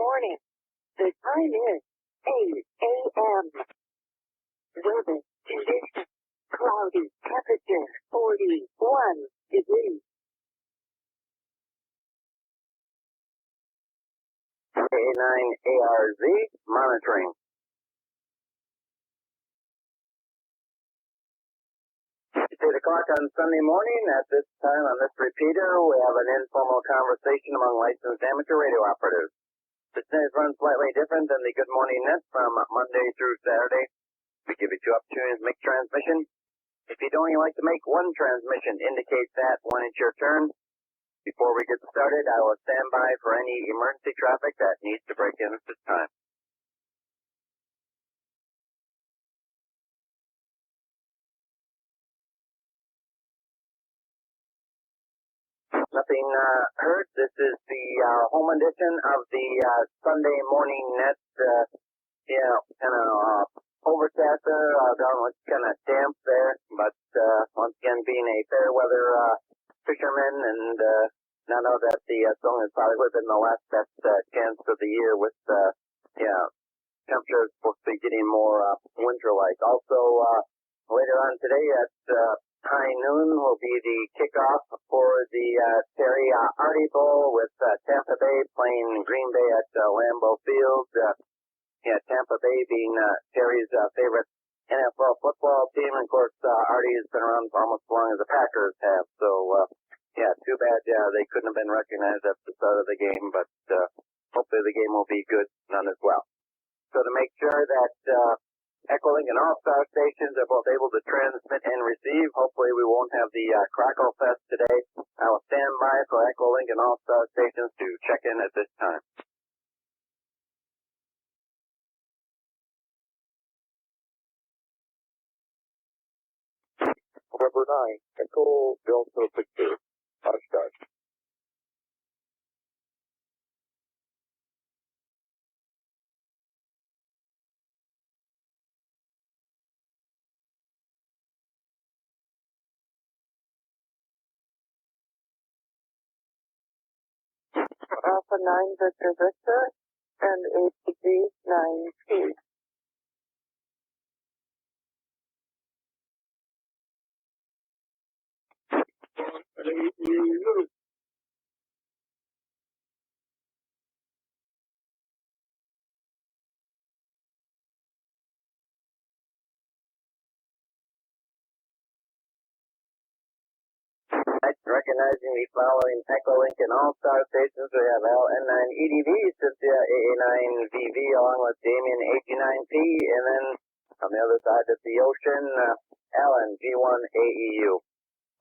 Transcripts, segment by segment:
morning. The time is 8 a.m. Weather conditions. Cloudy. Temperature 41 degrees. A9ARZ monitoring. It's 8 o'clock on Sunday morning. At this time on this repeater, we have an informal conversation among licensed amateur radio operators. This news runs slightly different than the Good Morning Net from Monday through Saturday. We give you two opportunities to make transmission. If you'd only like to make one transmission, indicate that when it's your turn. Before we get started, I will stand by for any emergency traffic that needs to break in at this time. Nothing heard. This is the home edition of the Sunday Morning Net. Kind of overcast there. It's kind of damp there, but once again, being a fair weather fisherman, and now know that the song has probably been the last best chance of the year with temperatures supposed to be getting more winter-like. Also, later on today at high noon will be the kickoff for the Terry DIPOLE with Tampa Bay playing Green Bay at Lambeau Field. Tampa Bay being Terry's favorite NFL football team. And of course, Artie has been around for almost as long as the Packers have. So, too bad they couldn't have been recognized at the start of the game, but hopefully the game will be good none as well. So to make sure that ECHOLINK and All-Star stations are both able to transmit and receive, hopefully we won't have the Crackle Fest today. I will stand by for ECHOLINK and All-Star stations to check in at this time. November 9, Echo Delta Victor, Oshkosh. Alpha 9 Victor Victor and APG 9T. Recognizing the following ECHOLINK and All-Star stations, we have LN9EDV, Cynthia AA9VV, along with Damien AG9P, and then on the other side of the ocean, Alan G1AEU.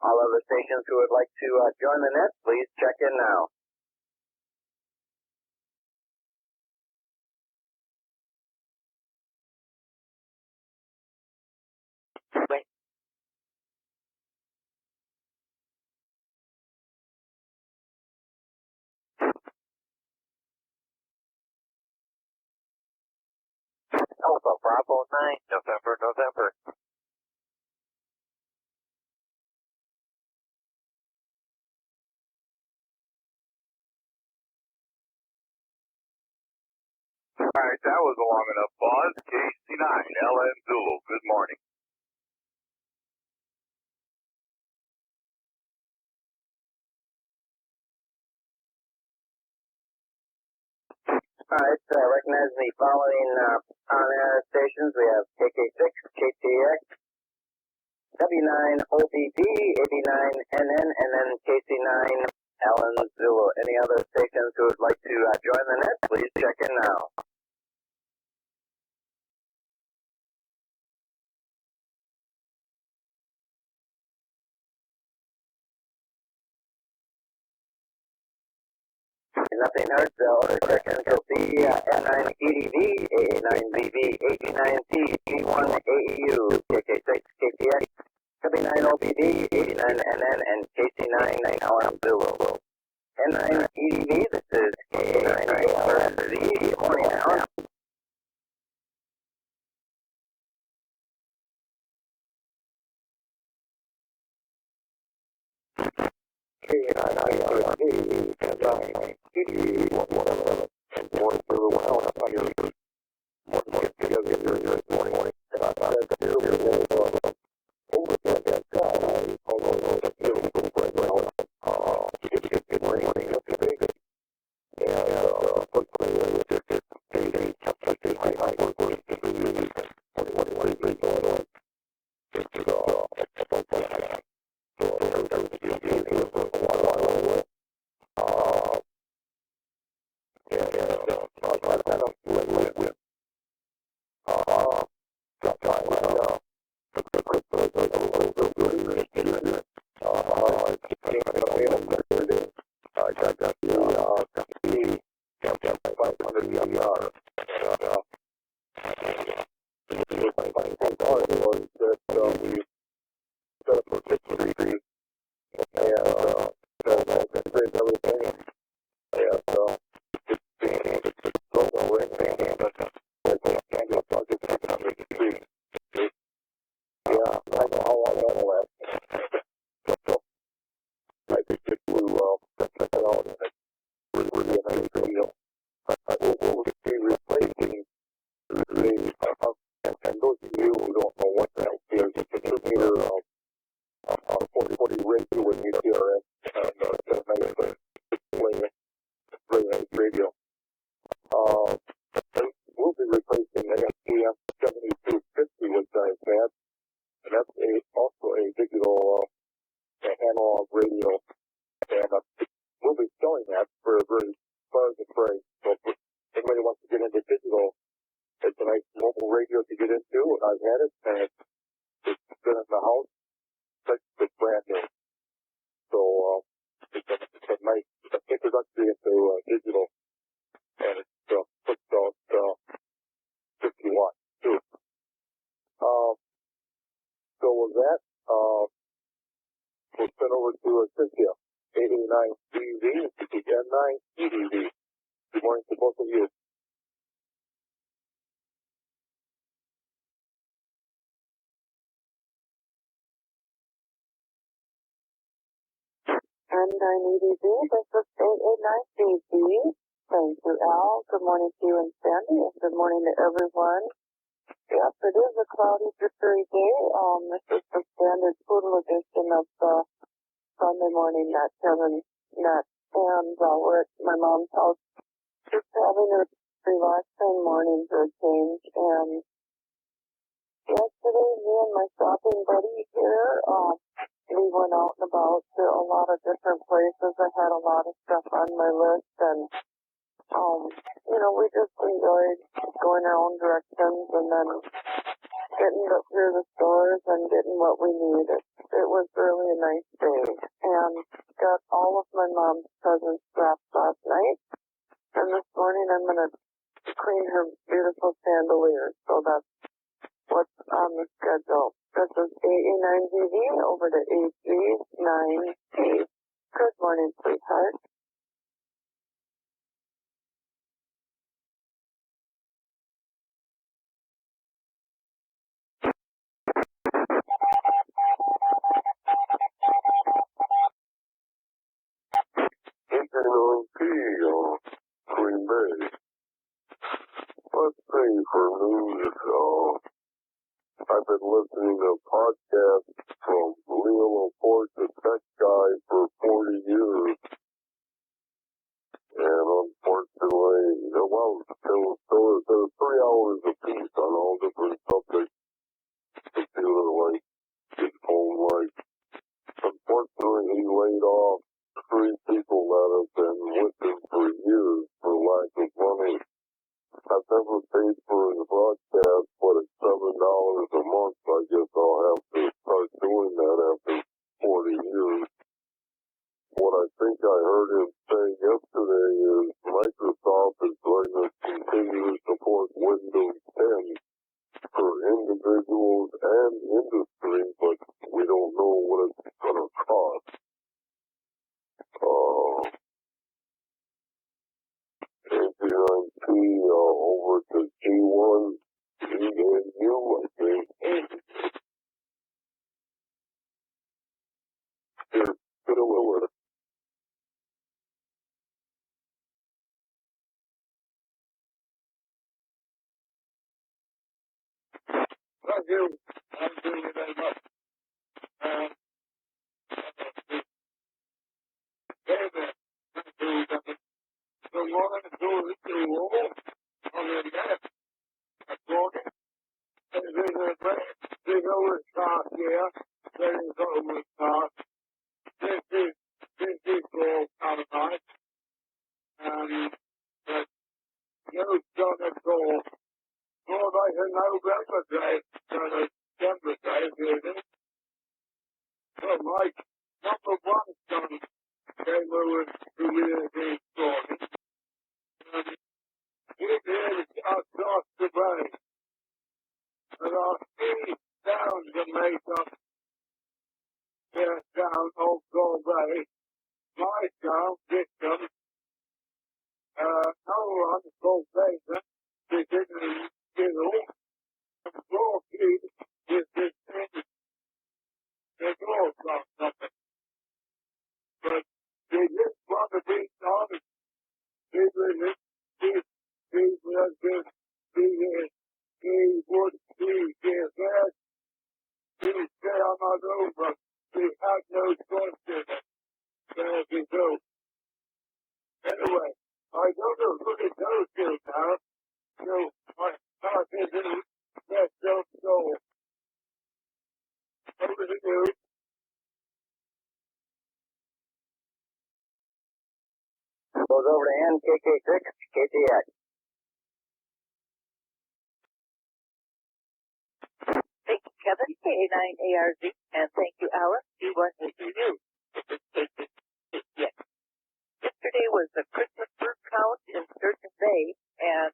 All other stations who would like to join the net, please check in now. Wait. Alpha Bravo 9, November. Alright, that was a long enough pause. KC9, LN Zulu, good morning. Alright, recognizing the following on-air stations, we have KK6, KTX, W9OBD, 89NN, and then KC9, Alan Zulu. Any other stations who would like to join the net, please check in now. Nothing heard, so seconds will be N9EDV, AA9VV, AG9T, G1AEU, KK6, KTX, W9OBD, 89NN, and KC9, Alan Zulu. N9EDV, this is KA9ARROUND. Good morning, Alan. KA9ARROUND, and 9, EDV, 111, and 130. RTL-SDR. My part was that we set for 53 and that brings everything and it's so ring but and the project is coming to see. Yeah, I know how I handle that. So I think it will check it out and it's really a nice video. We'll be replacing the and those of you who don't know what the LCR is, it's a meter of 40 radio with ECRS and it's a nice display, very nice radio. We'll be replacing the SPF 7250 which I've had, and that's also a digital analog radio, and we'll be selling that for a very bargain price. So if anybody wants to get into digital, it's a nice mobile radio to get into, and I've had it, and it's been in the house. It's brand new. So it's a nice introductory into digital, and it's puts out 50 watts too. So with that, we'll send over to Cynthia, 889 DV, N9 EDV. Good morning to both of you. And I needed you. This is 889 DV. Thank you, Al. Good morning to you and Sandy, and good morning to everyone. Yes, it is a cloudy, dreary day. This is the standard poodle edition of the Sunday morning Nat Kevin Net, and we're at my mom's house just having a relaxing morning for a change. And yesterday, me and my shopping buddy here, we went out and about to a lot of different places. I had a lot of stuff on my list, and we just enjoyed going our own directions and then getting up through the stores and getting what we needed. It was really a nice day, and got all of my mom's presents wrapped last night, and this morning I'm going to clean her beautiful chandeliers, so that's what's on the schedule. This is AE9GV over to AG9T. Good morning, sweetheart. Green Bay. Let's see for news. I've been listening to podcasts from Leo Laporte, the tech guy, for 40 years. And unfortunately, there was 3 hours apiece on all different subjects. Computer light, his phone light. Unfortunately, he laid off 3 people that have been with him for years for lack of money. I've never paid for his broadcast, but it's $7 a month. I guess I'll have to start doing that after 40 years. What I think I heard him say yesterday is Microsoft is going to continue to support Windows 10 for individuals and industry, but we don't know what it's going to cost. AG9T over to G1 ENU, I think. Here, get away with it. Thank you. Thank you very much. David, thank you. Good morning to you all. On the net, according to the overcast here, there is overcast. This is all Fahrenheit, and no sun at all. More like a November day than a December day, really. So my number one son came over to me this morning, and he my job victim, no on the full basis, they didn't get old, control key with this thing, they know about something. But they just want to be honest. They would be, they would be their best. They say I'm not over. They have no choice in it. There we go. Anyway, I don't know who to go to now. So my heart isn't that so. Over to you. Goes over to NKK6, KTX. Thank you, Kevin, KA9ARZ, and thank you, Alice, D1AEU. Yes. Yesterday was the Christmas bird count in Sturgeon Bay, and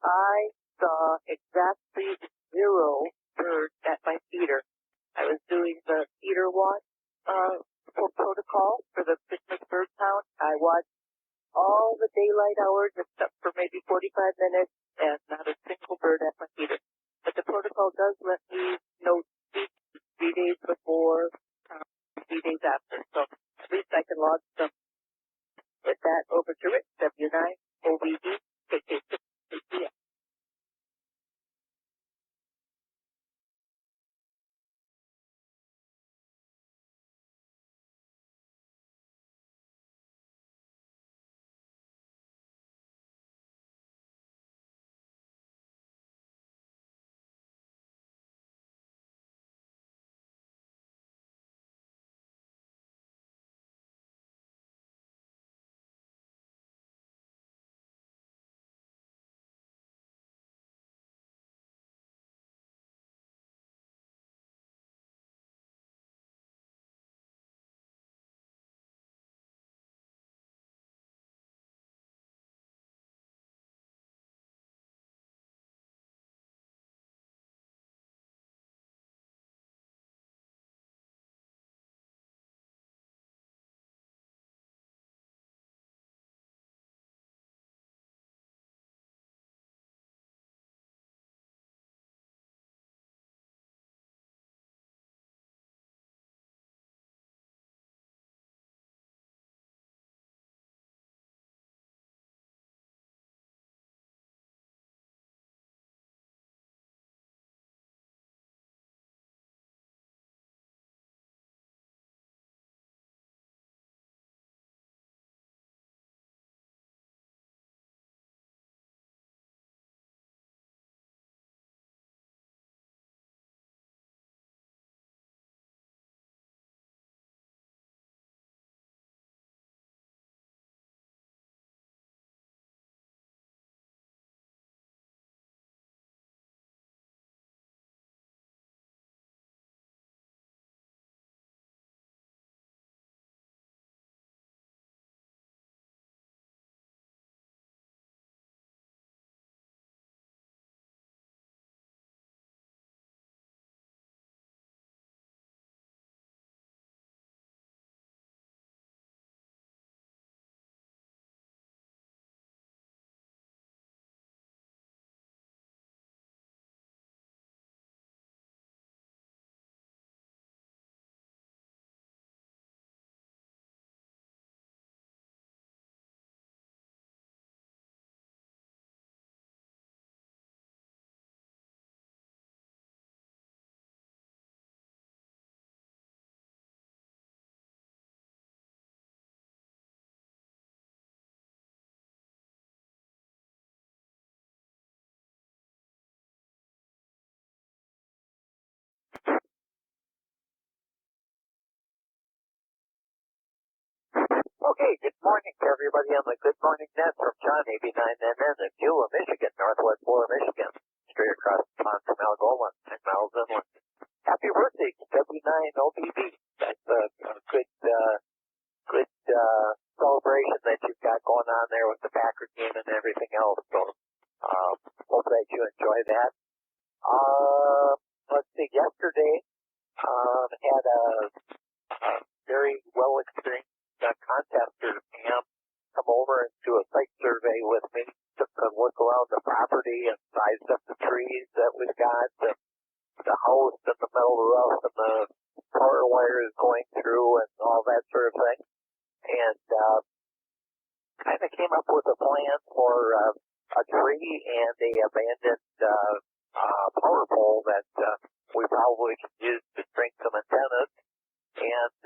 I saw exactly 0 birds at my feeder. I was doing the feeder watch protocol for the Christmas bird count. I watched all the daylight hours except for maybe 45 minutes, and not a single bird at my feeder. But the protocol does let me note 3 days before, 3 days after. So at least I can log some. With that, over to Rick, W9, OBD, KK6, KTX. Okay, good morning to everybody on the Good Morning Net from John 89NN in Beulah, Michigan, Northwest Florida, Michigan, straight across the pond from Algola, 10 miles inland. Happy birthday to W9OBB. That's a good celebration that you've got going on there with the Packer game and everything else. So, hope that you enjoy that. Let's see, yesterday, had a very well experienced contester, Pam, come over and do a site survey with me, took a look around the property and sized up the trees that we've got, the house and the metal roof and the power wires going through and all that sort of thing. And kind of came up with a plan for a tree and a abandoned power pole that we probably could use to string some antennas. And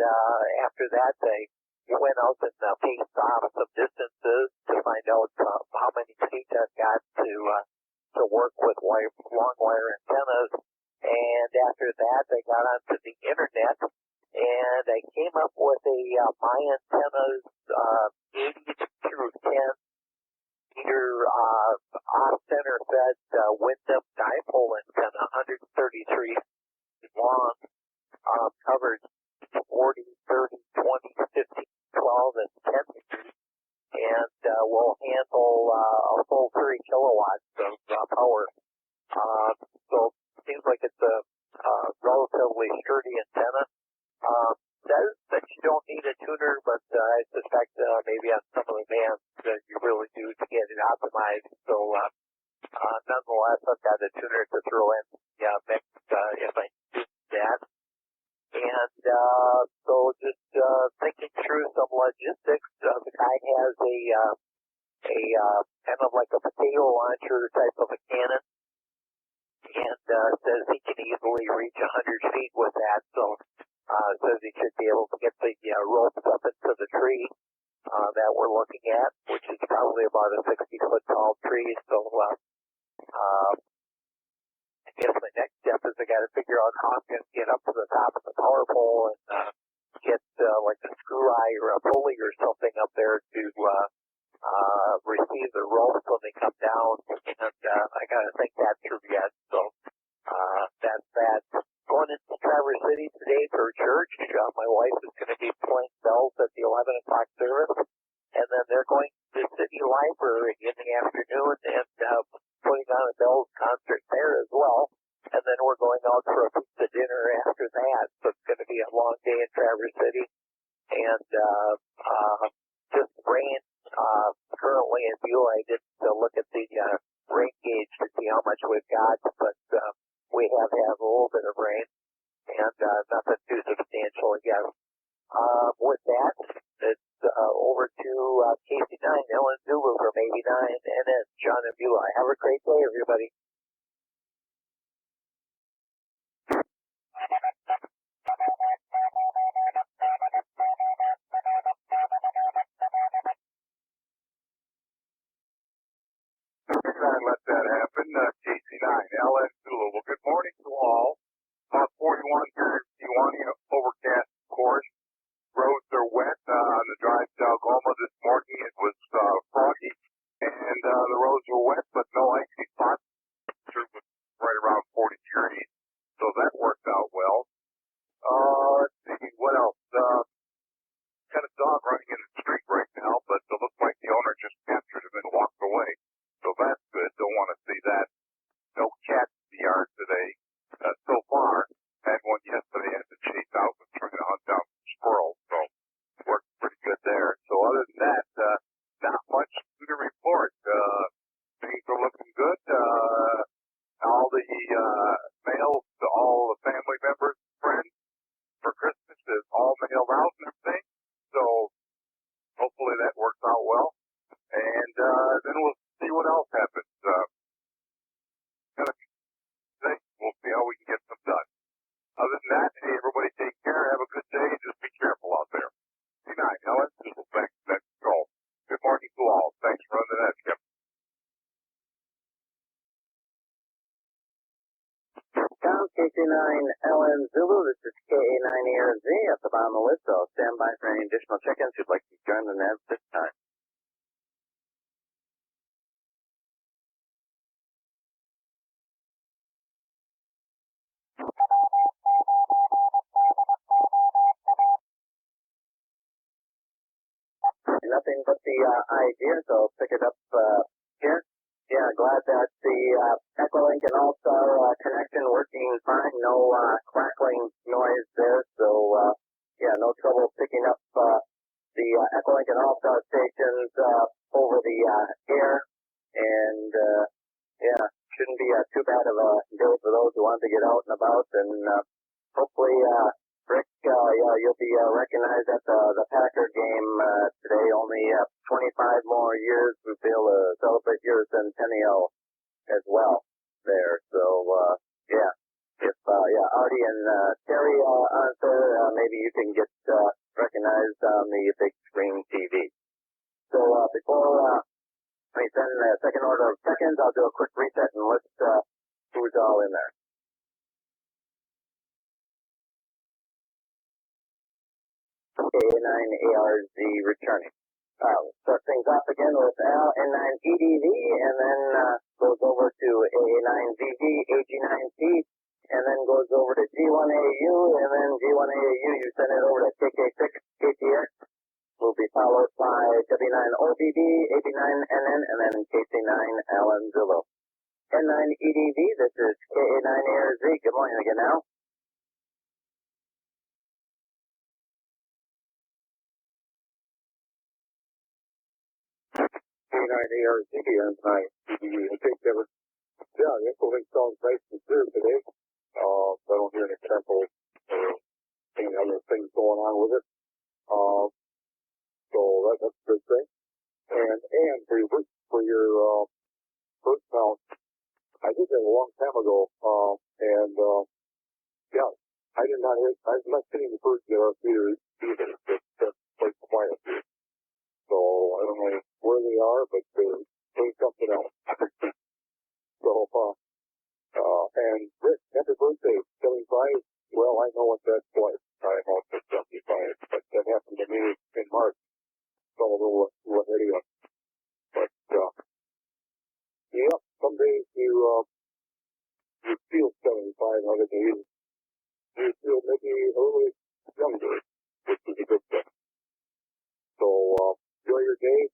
after that, they went out and paced off some distances to find out how many feet I've got to work with long wire antennas. And after that, I got onto the internet, and I came up with a my antennas 80 through 10 meter off-center fed wind-up dipole antenna, 133 long, covered 40, 30, 20, 15, 12, and 10 meters, and will handle a full 3 kilowatts of power. So it seems like it's a relatively sturdy antenna. Says that you don't need a tuner, but I suspect maybe on some of the bands that you really do to get it optimized. So nonetheless, I've got a tuner to throw in mix if I do that. And so just thinking through some logistics, the guy has a kind of like a potato launcher type of a cannon, and says he can easily reach 100 feet with that. So says he should be able to get the ropes up into the tree that we're looking at, which is probably about a 60-foot tall tree. So I guess my next step is I got to figure out how I'm going to get up to the top of the power pole and get like a screw eye or a pulley or something up there to receive the ropes when they come down. And I got to think that through yet. So that's that. Going into Traverse City today for church. My wife is going to be playing bells at the 11 o'clock service, and then they're going to the city library in the afternoon and putting on a bells concert there as well. And then we're going out for a pizza dinner after that. So it's going to be a long day in Traverse City, and just rain currently in view. I didn't look at the rain gauge to see how much we've got, but we have had a little bit of rain, and nothing too substantial, I guess. With that, it's over to KC9, Ellen Zulu from 89, and then John and Beulah. Have a great day, everybody. Let that happen. KC9, LN Zulu. Well, good morning to all. About 41 here in Kewanee, overcast, of course. Roads are wet on the drive to Oklahoma this morning. It was foggy, and the roads were wet, but no icy spots. It was right around 40 degrees, so that worked out well. Let's see, what else? Got a dog running in the street right now, but it looks like the owner just captured him and walked away. So that's good. Don't want to see that. No cats in the yard today. So far, had one yesterday. Had to chase out and trying to hunt down some squirrels. So worked pretty good there. So other than that, not much to report. Things are looking good. All the mail to all the family members, friends for Christmas is all mailed out and everything. So hopefully that works out well. And then we'll see what else happens. We'll see how we can get some done. Other than that, hey, everybody take care. Have a good day. Just be careful out there. Good night. Ellen, let's go. Good morning to all. Thanks for running that, Skip. Tom, KC9, LN Zulu. This is KA9ARZ at the bottom of the list. So stand by for any additional check-ins who'd like to join the NAV this time. Nothing but the idea, so I'll pick it up here. Yeah, glad that the ECHOLINK and All-Star connection working fine. No crackling noise there. So, no trouble picking up the ECHOLINK and All-Star stations over the air. And shouldn't be too bad of a day for those who want to get out and about. And hopefully, Rick, you'll be recognized at the Packer game today. Only 25 more years to be able to celebrate your centennial as well there. So, if Artie and Terry aren't there, maybe you can get recognized on the big screen TV. So before we send the second order of seconds, I'll do a quick reset and list who's all in there. A9ARZ returning. Start things off again with N9EDV, and then goes over to A9ZG, AG9C, and then goes over to G1AU, and then G1AU, you send it over to KK6, KTX, will be followed by W9OBB, AB9NN, and then KC9 Alan Zillow. N9EDV, this is KA9ARZ. Good morning again now. K9ARZ and N9EDV. I think that was, the ECHOLINK sounds nice and clear today. I don't hear any samples or any other things going on with it. So that's a good thing. And for your bird count, I did that a long time ago. I'm not seeing the birds that are here either. That's quite quiet here. So I don't know where they are, but they're doing something else. And Rick, happy birthday, 75. Well, I know what that's like. I'm also 75, but that happened to me in March. So a little ahead of you. But, some days you feel 75, other days you feel maybe a little younger, which is a good thing. So, enjoy your day.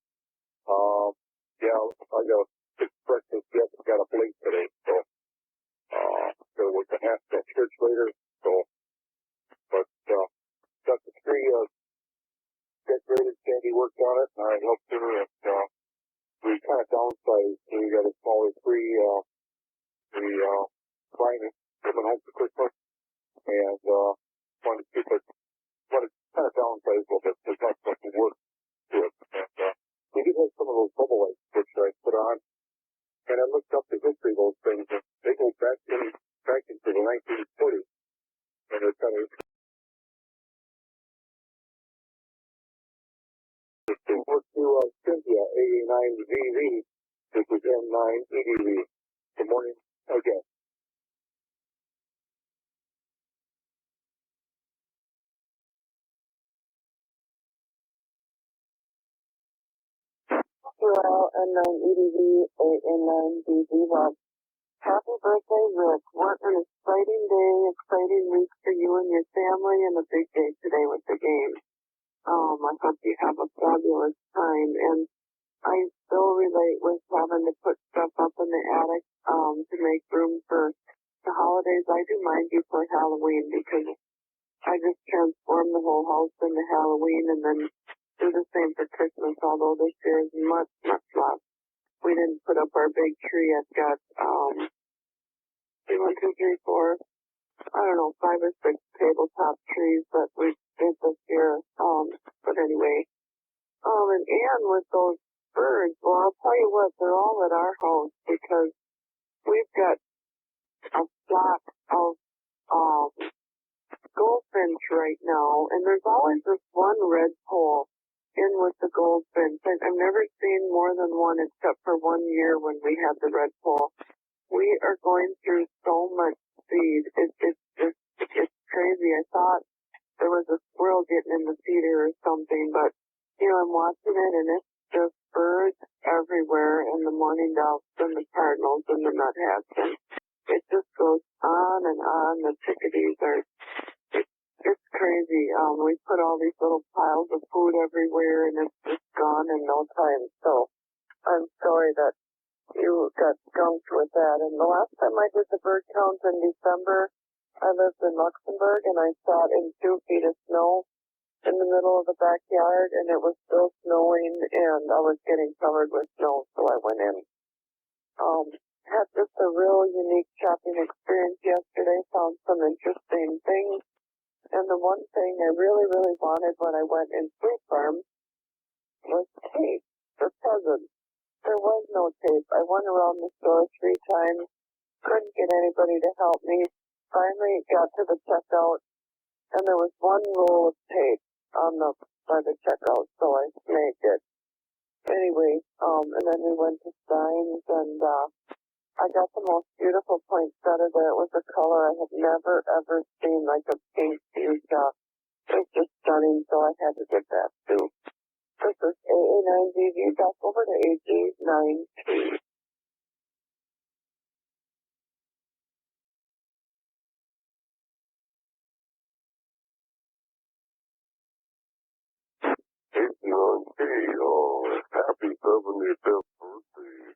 I got a big breakfast yet. I got a plate today, so, gotta work the half at church later, so, but, got the tree, decorated, Sandy worked on it, and I helped her, and, we kind of downsized, so we got a smaller tree, climbing, coming home for Christmas, and, wanted to kind of downsize a little bit, there's not much work to it, and, we did have some of those bubble lights, which I put on, and I looked up the history of those things, and they go back into the 1940s, and they're kind of, work to Cynthia, AA9VV, this is M9EDV. Good morning again. Well, N9EDV, AA9BV. Well, happy birthday, Rick. What an exciting day, exciting week for you and your family, and a big day today with the game. I hope you have a fabulous time, and I still relate with having to put stuff up in the attic to make room for the holidays. I do mine before Halloween because I just transform the whole house into Halloween and then do the same for Christmas, although this year is much, much less. We didn't put up our big tree. I've got 1, 2, 3, 4, I don't know, 5 or 6 tabletop trees that we did this year. But anyway, and with those birds, well, I'll tell you what, they're all at our house because we've got a flock of goldfinch right now, and there's always this one redpoll in with the goldfinch. I've never seen more than one except for 1 year when we had the redpoll. We are going through so much seed. It's crazy. I thought there was a squirrel getting in the feeder or something, but I'm watching it and it's just birds everywhere, and the mourning doves and the cardinals and the nutheads, and it just goes on and on. The chickadees are, it's crazy. We put all these little piles of food everywhere, and it's just gone in no time. So I'm sorry that you got skunked with that. And the last time I did the bird count in December, I lived in Luxembourg, and I sat in 2 feet of snow in the middle of the backyard, and it was still snowing, and I was getting covered with snow, so I went in. Had just a real unique shopping experience yesterday, found some interesting things, and the one thing I really, really wanted when I went in Sweet Farm was tape for presents. There was no tape. I went around the store 3 times, couldn't get anybody to help me. Finally got to the checkout, and there was one roll of tape by the checkout, so I snagged it. Anyway, and then we went to Stein's, and I got the most beautiful poinsettia there. It was a color I had never, ever seen, like a pink fuchsia. It was just stunning, so I had to get that too. This is AA9VV, back over to AG9T. Happy 75th birthday.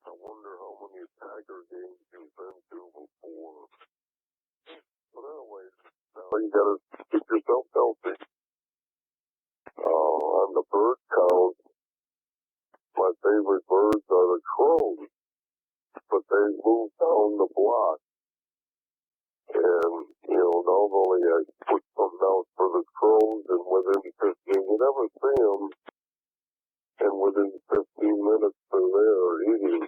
I wonder how many Tiger games you've been to before. But anyway, now you gotta keep yourself healthy. On the bird count, my favorite birds are the crows, but they move down the block. And, normally I put something out for the crows, and within 15, you never see them, and within 15 minutes they're there eating.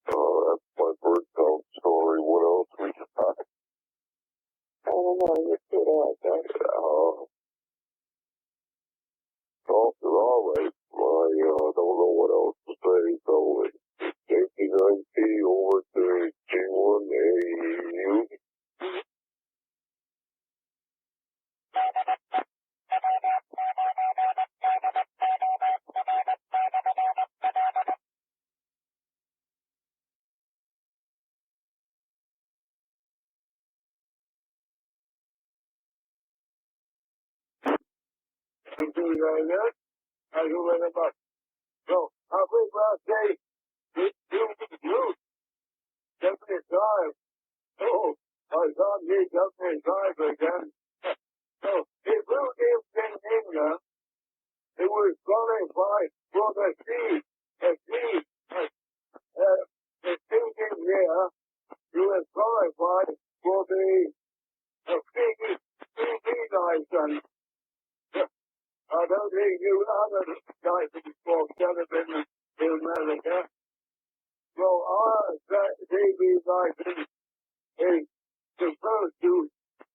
That's my bird count story. What else we got? I don't know, you see that, I guess. All right. I don't know what else to say, so it's AG9T over to G1AU. I do it about. So, I think last day, you, 75. Oh, I thought he 75 again. So, he blew him in there. He was qualified for the seed. The thinking here, he was qualified for the TV license. I don't think you other license for television in America. So our TV license is supposed to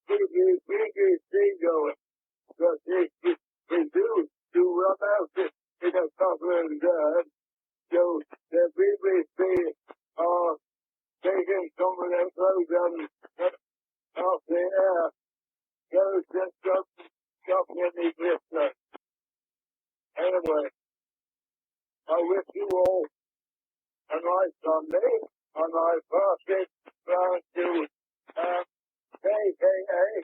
give you BBC going. But it's reduced to run out in a couple of years. So the BBC are taking some of their programs off the air. Those that don't any business. Anyway, I wish you all a nice Sunday, and I pass it round to KKA,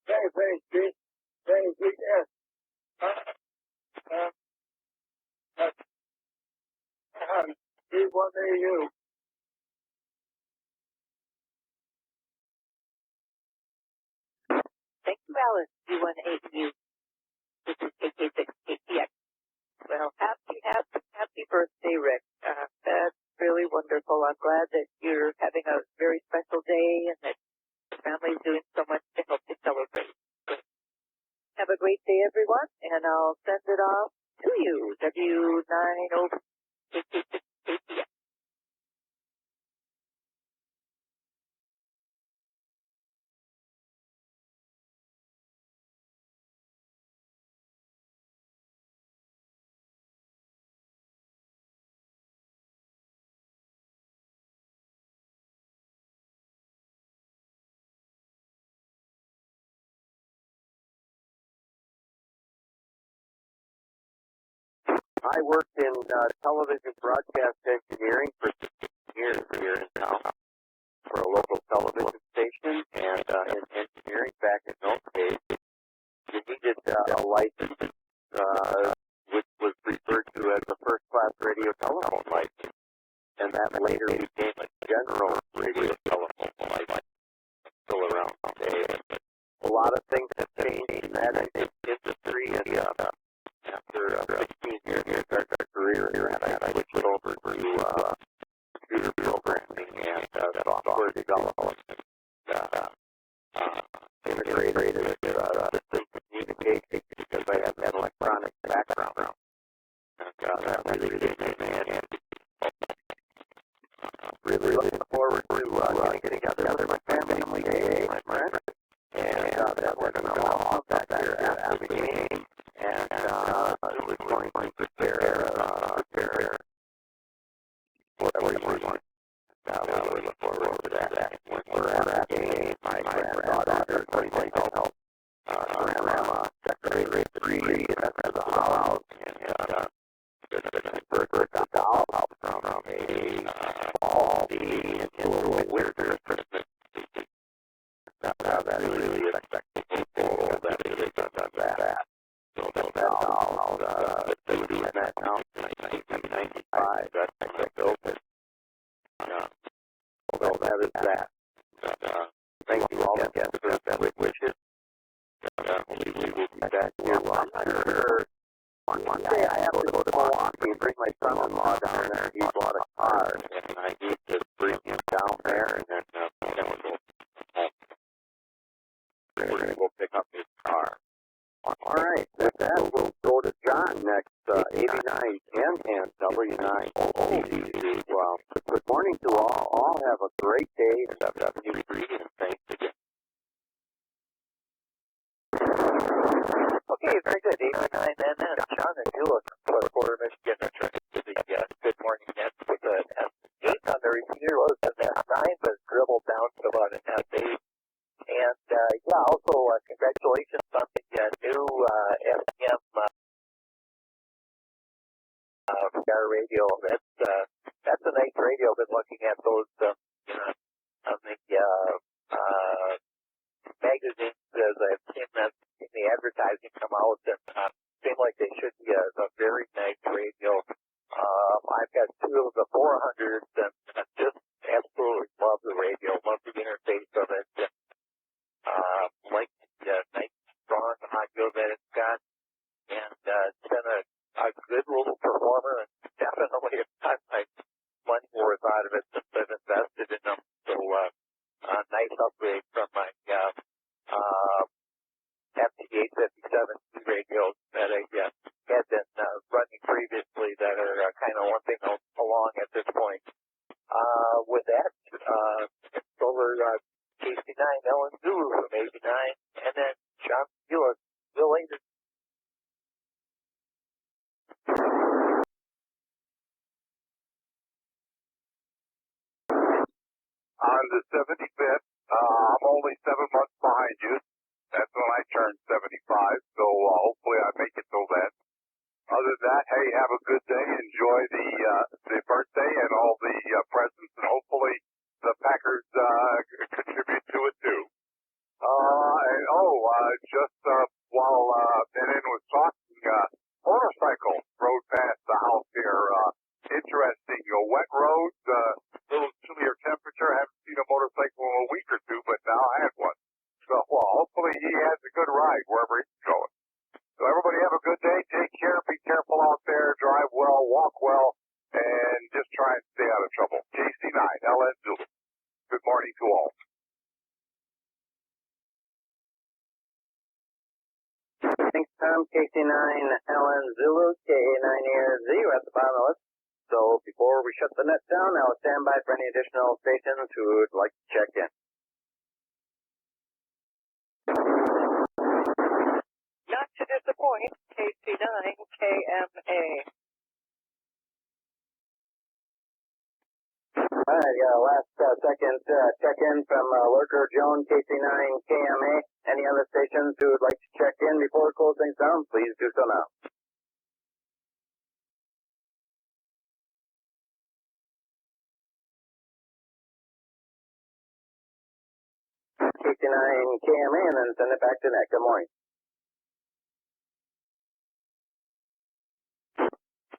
KPC, KPS, and G1AU. Thank you, Alice. G1AU. This is KK6KTX. Well, happy birthday, Rick. That's really wonderful. I'm glad that you're having a very special day and that your family's doing so much to help you celebrate. Have a great day, everyone, and I'll send it off to you. W90KK6KTX. I worked in television broadcast engineering for 16 years here in town for a local television station, and in engineering back in those days, you needed a license, which was referred to as the first-class radio telephone license, and that later became a general radio telephone license, still around today. a lot of things have changed in that industry, and after 16 years of our career here, I switched over to computer programming and software development, integrated with systems communication because I have an electronic background. And that really did me, man. Really looking forward to getting together with my family, my friends, and that we're going to all that here after the game, and we're going to prepare whatever we want. We look forward to that. When we're at that game, my granddaughter is going to help grandma decorate the tree after the house, and burger got out from a ball scene into a weirder Christmas. That really affects people that really does that. So that's all. They were doing that now in 1995. That's open. So that is that. Thank you all again for that wishes. We will be back here. I'm not sure. One day I have to go to Milwaukee and bring my son-in-law down there. He bought a car, and I need to bring him down there, and then we'll go home. We're going to go pick up his car. All right, with that, we'll go to John next, 89 and W9. Good morning to all. All have a great day, and and thanks again. Okay, very good. 89 and then John and Julia from Porter, Michigan, returning to the Good Morning Nets with an S8 on the receiver. Was an S9, but dribbled down to about an S8. And also congratulations on the new FM radio. That's a nice radio. I've been looking at those on the magazines as I've seen them in the advertising come out, and seem like they should be a very nice radio. I've got two of the 400s, and I just absolutely love the radio, love the interface of it, like the nice strong audio that it's got, and it's been a good little performer, and definitely I've got my money worth out of it since I've invested in them. So nice upgrade from my FT857 radios that I had been running previously that are kind of limping along at this point. With that, it's over KC9 Ellen Zulu from 89, and then John Stewart. Bill later. On the 75th, I'm only 7 months behind you. That's when I turned 75, so hopefully I make it till then. Other than that, hey, have a good day. Enjoy the birthday and all the presents, and hopefully the Packers contribute to it too. Just while Ben was talking, motorcycle rode past the house here. Interesting. Wet roads, little chillier temperature. Haven't seen a motorcycle in a week or two, but now I had one. So hopefully he has a good ride wherever he's going. So everybody have a good day. Take care. Be careful out there. Drive well. Walk well. And just try and stay out of trouble. KC9, LN Zulu. Good morning to all. Thanks, Tom. KC9 LN Zulu, KA9ARZ. We're at the bottom of the list. So before we shut the net down, I'll stand by for any additional stations who would like to check in. Not to disappoint, KC9 KMA. All right, last second check-in from Lurker Joan, KC9 KMA. Any other stations who would like to check in before we close things down, please do so now. KC9 KMA, and then send it back to Nick. Good morning.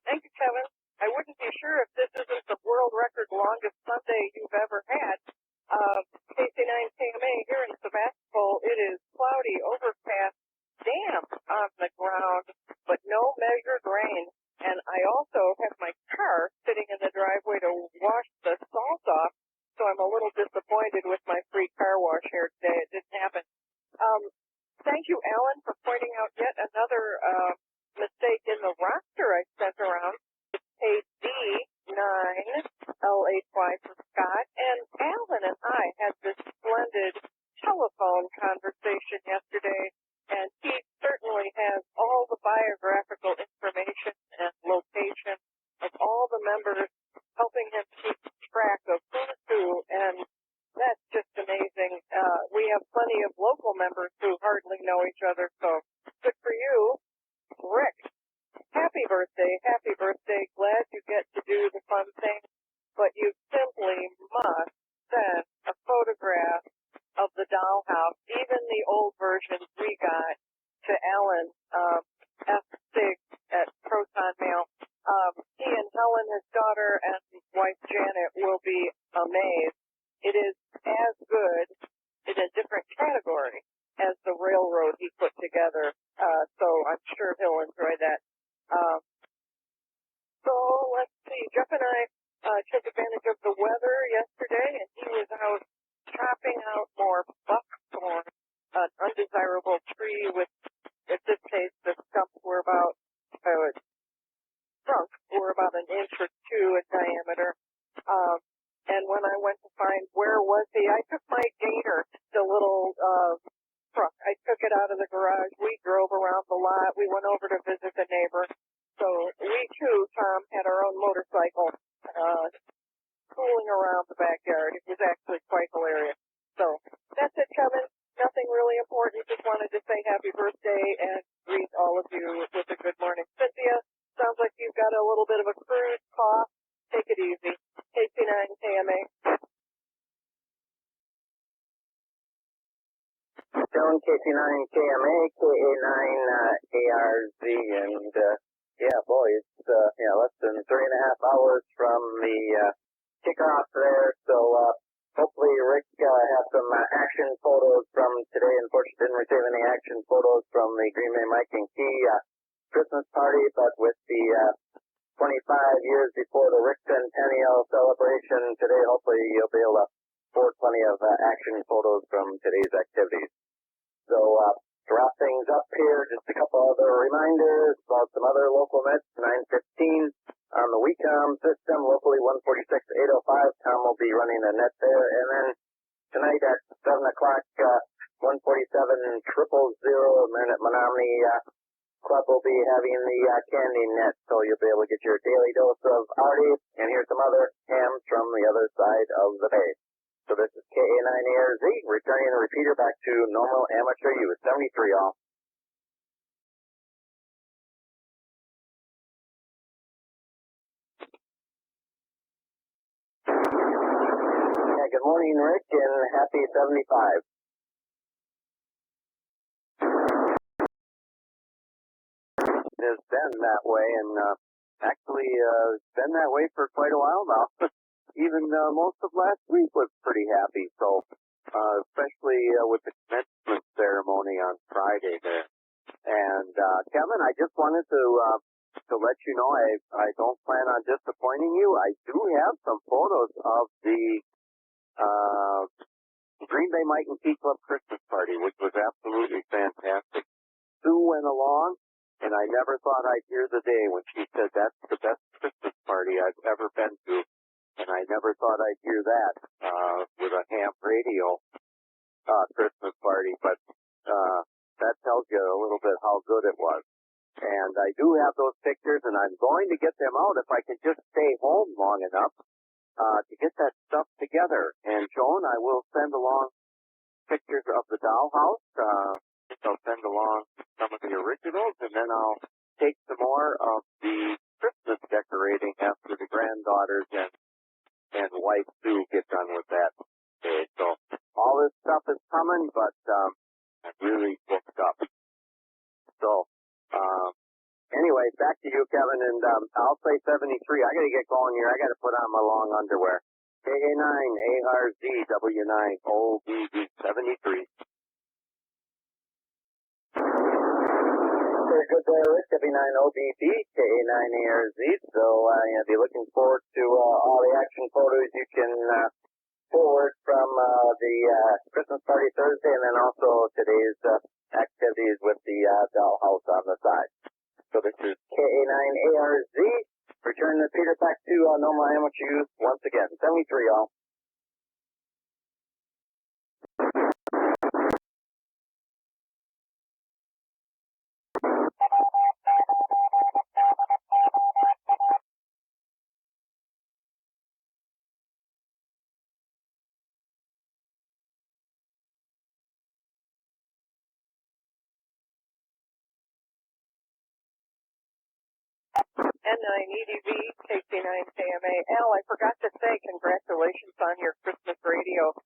Thank you, Kevin. I wouldn't be sure if this isn't the world record longest Sunday you've ever had. KC9 KMA here in Sebastopol, it is cloudy. also have my car sitting in the driveway to wash the salt off, so I'm a little disappointed with my free car wash here today. It didn't happen. Thank you, Alan, for pointing out yet another mistake in the roster I sent around. It's page D9LHY for Scott, and Alan and I had this splendid telephone conversation yesterday, and he certainly has all the biographical information and location of all the members, helping him keep track of who's who, and that's just amazing. We have plenty of local members who hardly know each other, so good for you. Rick, happy birthday, happy birthday. Glad you get to do the fun thing, but you simply must send a photograph of the dollhouse, even the old versions we got, to Alan F. at Proton Mail. He and Helen, his daughter, and wife Janet will be amazed. It is as good in a different category as the railroad he put together, so I'm sure he'll enjoy that. So let's see, Jeff and I took advantage of the weather yesterday, and he was out chopping out more buckthorn, an undesirable tree with, at this case, the stumps were about, trunks were about an inch or two in diameter. And when I went to find where was he, I took my gator, the little truck. I took it out of the garage. We drove around the lot. We went over to visit the neighbor. So we too, Tom, had our own motorcycle fooling around the backyard. It was actually quite hilarious. So that's it, Kevin. Nothing really important. Just wanted to say happy birthday and greet all of you with a good morning. Cynthia, sounds like you've got a little bit of a cruise cough. Take it easy. KC9 KMA. Joan, KC9 KMA, KA9 ARZ, and yeah, boy, it's less than 3.5 hours from the kickoff there. So hopefully Rick has some action photos from today. Unfortunately, didn't receive any action photos from the Green Bay Mike and Key Christmas party, but with the 25 years before the Rick Centennial celebration today, hopefully you'll be able to afford plenty of action photos from today's activities. So to wrap things up here, just a couple other reminders about some other local nets. 9:15 on the WECOM system, locally 146-805. Tom will be running a net there. And then tonight at 7 o'clock, 147-000, and then at Menominee Club will be having the candy net, so you'll be able to get your daily dose of Artie, and here's some other hams from the other side of the bay. So this is KA9ARZ, returning the repeater back to normal amateur use. 73 all. Yeah, good morning, Rick, and happy 75. It has been that way, and actually it's been that way for quite a while now. Even most of last week was pretty happy, so especially with the commencement ceremony on Friday there. And Kevin, I just wanted to let you know I don't plan on disappointing you. I do have some photos of the Green Bay Mike and Key Club Christmas party, which was absolutely fantastic. Sue went along, and I never thought I'd hear the day when she said that's the best Christmas party I've ever been to. And I never thought I'd hear that with a ham radio Christmas party, but that tells you a little bit how good it was. And I do have those pictures, and I'm going to get them out if I can just stay home long enough to get that stuff together. And Joan, I will send along pictures of the dollhouse. I'll send along some of the originals, and then I'll take some more of the Christmas decorating after the granddaughters and wife Sue get done with that. Okay, so all this stuff is coming, but I'm really booked up. So anyway, back to you, Kevin, and I'll say 73. I got to get going here. I got to put on my long underwear. KA9 ARZW9 OBB 73. very good there, Rick. W9OBB, KA9ARZ. So you'll be looking forward to all the action photos you can forward from the Christmas party Thursday, and then also today's activities with the dollhouse on the side. So this is KA9ARZ. Return the Peter back to normal amateur use once again. 73, y'all. N9EDV, KC9KMA. Al, I forgot to say congratulations on your Christmas radio.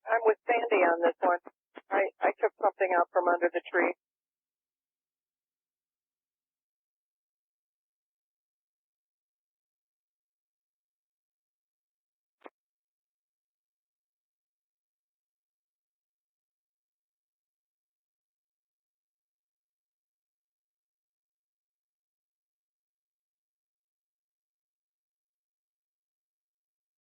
I'm with Sandy on this one. I took something out from under the tree.